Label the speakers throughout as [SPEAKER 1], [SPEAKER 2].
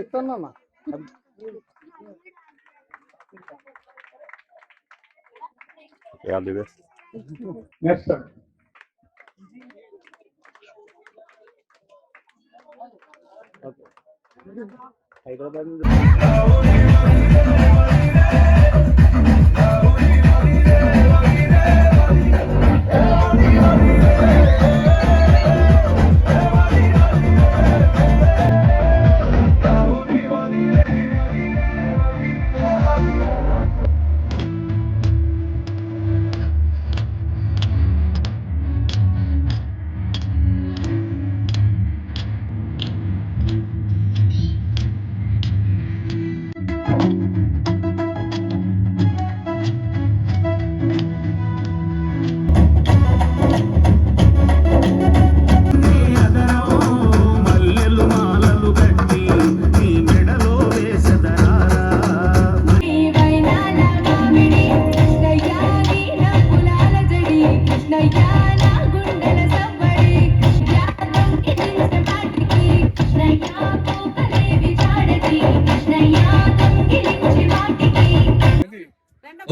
[SPEAKER 1] ఇస్తానన్నా next Hyderabad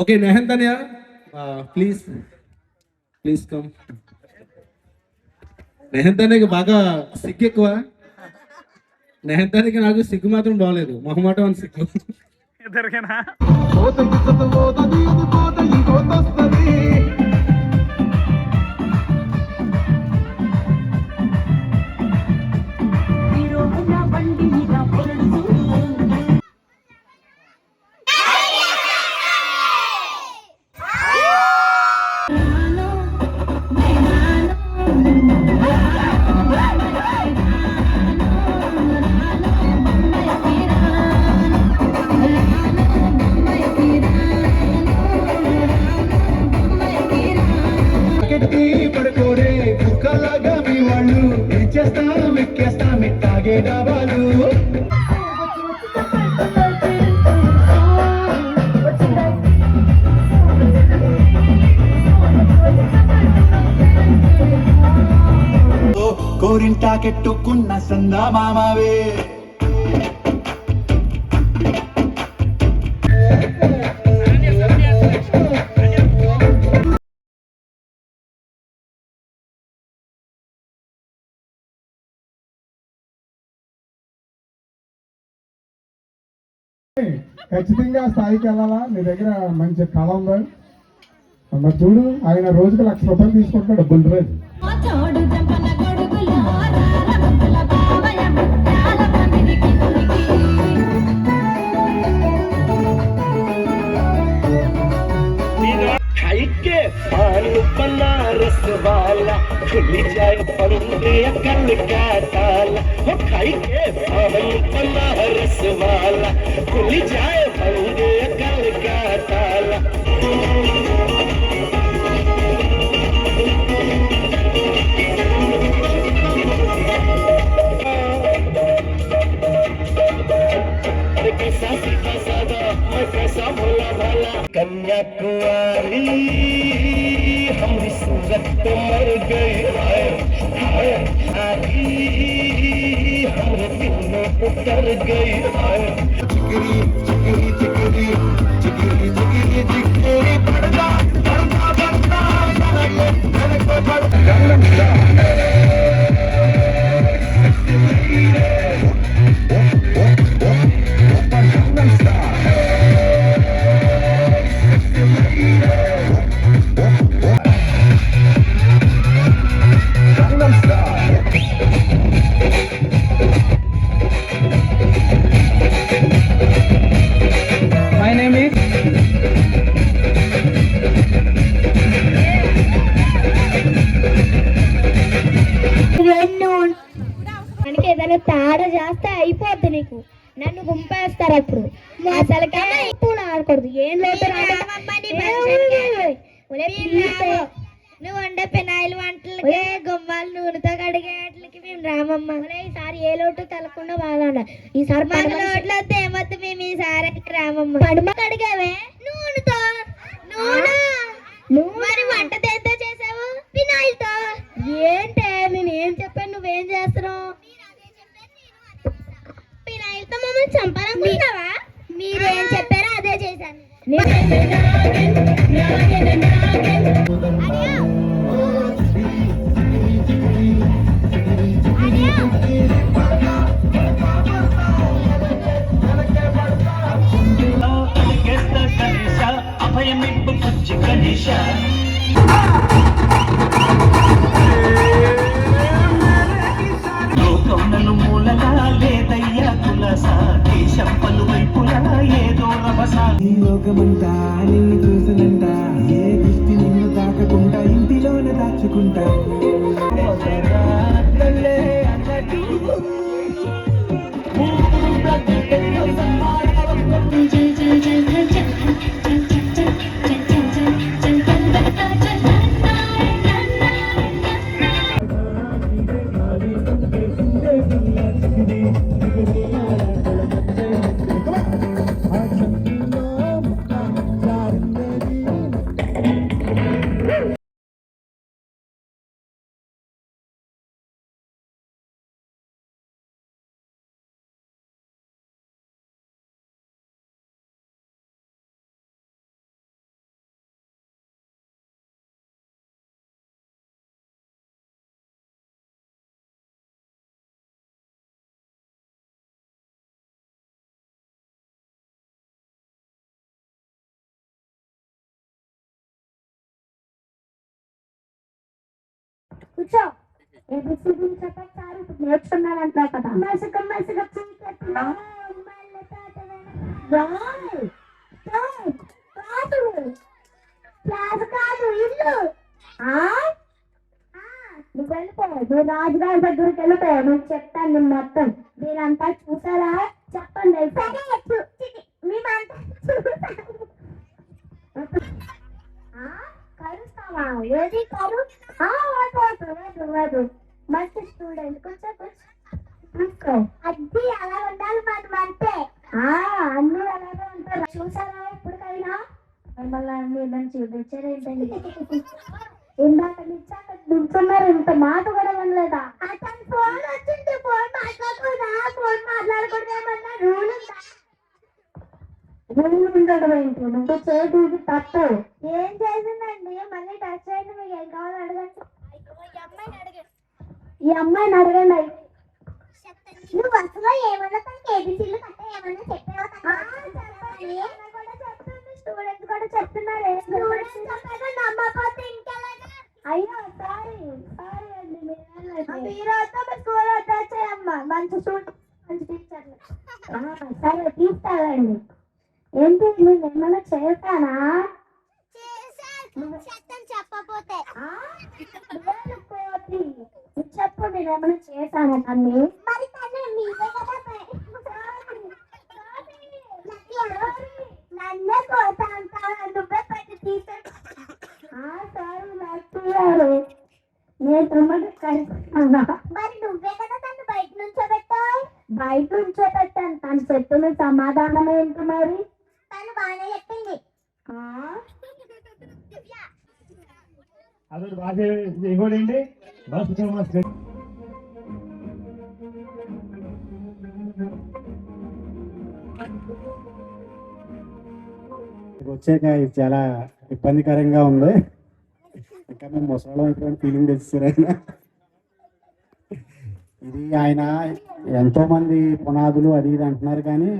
[SPEAKER 2] okay Nehantanya please please come. నెహంతన్యకి బాగా సిగ్గు ఎక్కువ. నెహంతన్యకి నాకు సిగ్గు మాత్రం బాగలేదు, మొహమాటం అని సిగ్గు.
[SPEAKER 3] పడుకోరే కుక్కలాగా మీ వాళ్ళు ఎక్కేస్తాం ఎక్కేస్తాం ఎట్టాగే డాబాలు. కోరింటాకెట్టుకున్న సందా మామావే
[SPEAKER 1] ఖచ్చితంగా స్థాయికి వెళ్ళాలా. నీ దగ్గర మంచి కళ ఉంది మరి చూడు. ఆయన రోజుకి 1,00,000 రూపాయలు తీసుకుంటాడు డబ్బులు రోజు.
[SPEAKER 3] बनारस वाला खुल जाए पंदे कल का ताला हो खाई के बनारस वाला खुल जाए पंदे कल का ताला. कैसा सीधा सादा मैं कैसा भोला भाला कन्याकुमारी हमारी सूरत तो मर गई हाय हमरे दिल में उतर गई हाय. चिकरी चिकरी चिकरी चिकरी चिकरी चिकरी पड़दा पड़दा पड़दा मेरे को पड़दा
[SPEAKER 4] ఏదైనా తేడా చేస్తే అయిపోద్ది నీకు. నన్ను గుంపేస్తారు అప్పుడు. అసలు ఇప్పుడు ఆడకూడదు. ఏం లేదు నువ్వు వండే పెనాయిల్ వంటలకి గుమ్మాలు నూనెతో కడిగేట్లకి మేము రామమ్మ. ఈసారి ఏ లోటు తెలకుండా బాగా ఈసారి మన లోట్లు వస్తే ఏమొద్దు మేము ఈసారి రామమ్మ. పడుమ కడిగావే నూనెతో. నువ్వు మరి వంట దేంతో చేసావు? పినాయిల్తో. ఏంటే నేను ఏం చెప్పాను నువ్వేం చేస్తున్నావు? పినాయిల్తో చంపాలనుకున్నావా? మీరేం చెప్పారో అదే చేశాను.
[SPEAKER 3] గణేశ అభయమిప్పు పుచ్చి గణేశ లోకం నలు మూలగా లేదయ్యా తులస దేశం పలువైపులా ఏదో రభస
[SPEAKER 5] ఈ లోకమంతా నిన్ను చూసినంట ఏ దృష్టి నిన్ను తాకకుండా ఇంటిలోనే దాచుకుంటా
[SPEAKER 4] కూర్చో. ఏబిసిడి చెప్పండి సార్. ఇప్పుడు నేర్చుకున్నాను అంటున్నావు కదా. మసుక మసుక చీకట్లో మల్లె తాట వెనక. క్లాస్ కాదు ఇల్లు. నువ్వు వెళ్ళిపో. నువ్వు రాజుగారి దగ్గరికి వెళ్ళిపో. నువ్వు చెప్తాను నేను మొత్తం. మీరంతా చూసారా చెప్పండి. మేమంతా కరుస్తావా? ఏది కరు? మంచి స్టూడెంట్. కూర్చో కూర్చో. అది అలా ఉండాలి మనం అంటే. అన్ని అలాగే ఉంటారు. చూసారా ఇప్పటికైనా? మిమ్మల్ని నన్ను చూపించారేంటండి? ఇందాక నిచ్చాక నిల్చున్నారు. ఇంత మాట కూడా వినలేదా? అతను ఫోన్ వచ్చింది. ఫోన్ మాట్లాడకూడదా? ఫోన్ మాట్లాడకూడదేమన్నా రూల్ ఉందా? రూల్ ఉండడం ఏంటి? నువ్వు చేసేది తప్పు. ఏం చేసిందండి? మళ్ళీ టచ్ అయింది. మీకు ఏం కావాలో అడగండి. ఈ అమ్మాయిని అడగండి. నువ్వు అసలు ఏమన్నా తనకి ఏబిసిలు కట్ట ఏమన్నా చెప్పావా? స్టూడెంట్స్ కూడా చెప్తున్నారు. నమ్మకపోతే ఇంకెలాగా? అయ్యో సారీ సారీ అండి. మీరు స్కూల్ వచ్చాయమ్మా. మంచి స్టూడెంట్ మంచి టీచర్లు. సరే తీసుకెళ్ళండి. ఏంటి నేను ఏమన్నా చేశానా? చెప్పపోతే చెప్పు. నేను ఏమన్నా చేశానా తన్ని? నన్నే కోసా నువ్వే పెట్టి తీసారు. నేను తమ్ముడు కలుసుకున్నా. మరి నువ్వే కదా తను బయట నుంచో పెట్టావు. బయట నుంచో పెట్టాను. తను చెప్పిన సమాధానం ఏంటి మరి? తను బాగానే చెప్పింది.
[SPEAKER 6] అదొకటి బాగా ఇంకోటి బస్
[SPEAKER 1] వచ్చాక ఇది చాలా ఇబ్బందికరంగా ఉంది. ఇంకా మేము ముసలం అయిపోయిన ఫీలింగ్ తెచ్చారు ఆయన. ఇది ఆయన ఎంతో మంది పునాదులు అది ఇది అంటున్నారు, కానీ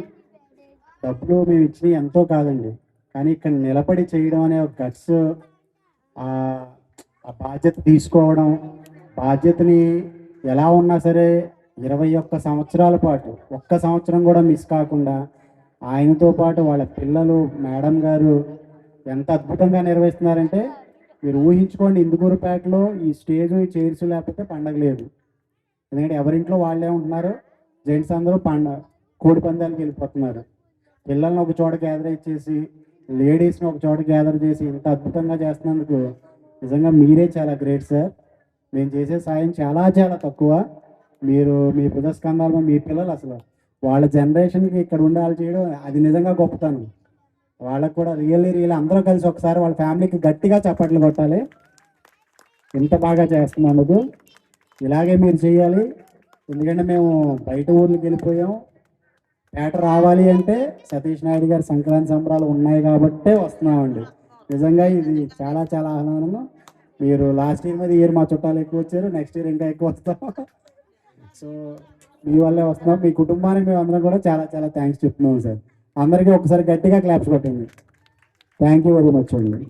[SPEAKER 1] డబ్బులు మేము ఇచ్చినవి ఎంతో కాదండి. కానీ ఇక్కడ నిలబడి చేయడం అనే ఒక గట్స్, ఆ బాధ్యత తీసుకోవడం, బాధ్యతని ఎలా ఉన్నా సరే 21 సంవత్సరాల పాటు ఒక్క సంవత్సరం కూడా మిస్ కాకుండా ఆయనతో పాటు వాళ్ళ పిల్లలు మేడం గారు ఎంత అద్భుతంగా నిర్వహిస్తున్నారంటే మీరు ఊహించుకోండి. ఇందుకూరుపేటలో ఈ స్టేజ్ ఈ చైర్స్ లేకపోతే పండగ లేదు. ఎందుకంటే ఎవరింట్లో వాళ్ళే ఉంటున్నారు. జెంట్స్ అందరూ కోడి పందాలకు వెళ్ళిపోతున్నారు. పిల్లల్ని ఒక చోట గ్యాదర్ చేసి లేడీస్ని ఒక చోట గ్యాదర్ చేసి ఇంత అద్భుతంగా చేస్తున్నందుకు నిజంగా మీరే చాలా గ్రేట్ సార్. మేము చేసే సాయం చాలా చాలా తక్కువ. మీరు మీ బుధస్కంధాలు మీ పిల్లలు అసలు వాళ్ళ జనరేషన్కి ఇక్కడ ఉండాలి చేయడం అది నిజంగా గొప్పతనం. వాళ్ళకు కూడా రియల్లీ అందరూ కలిసి ఒకసారి వాళ్ళ ఫ్యామిలీకి గట్టిగా చప్పట్లు కొట్టాలి. ఎంత బాగా చేస్తున్నందుకు. ఇలాగే మీరు చేయాలి. ఎందుకంటే మేము బయట ఊర్లకు వెళ్ళిపోయాం. పేట రావాలి అంటే సతీష్ నాయుడు గారి సంక్రాంతి సంబరాలు ఉన్నాయి కాబట్టే వస్తున్నామండి. నిజంగా ఇది చాలా చాలా ఆనందం. మీరు లాస్ట్ ఇయర్ మీద ఇయర్ మా చుట్టాలు ఎక్కువ వచ్చారు, నెక్స్ట్ ఇయర్ ఇంకా ఎక్కువ వస్తాం. సో మీ వల్లే వస్తున్నాం. మీ కుటుంబానికి మేము అందరం కూడా చాలా చాలా థ్యాంక్స్ చెప్తున్నాం సార్. అందరికీ ఒకసారి గట్టిగా క్లాప్స్ కొట్టండి. థ్యాంక్ యూ వెరీ మచ్ అండి.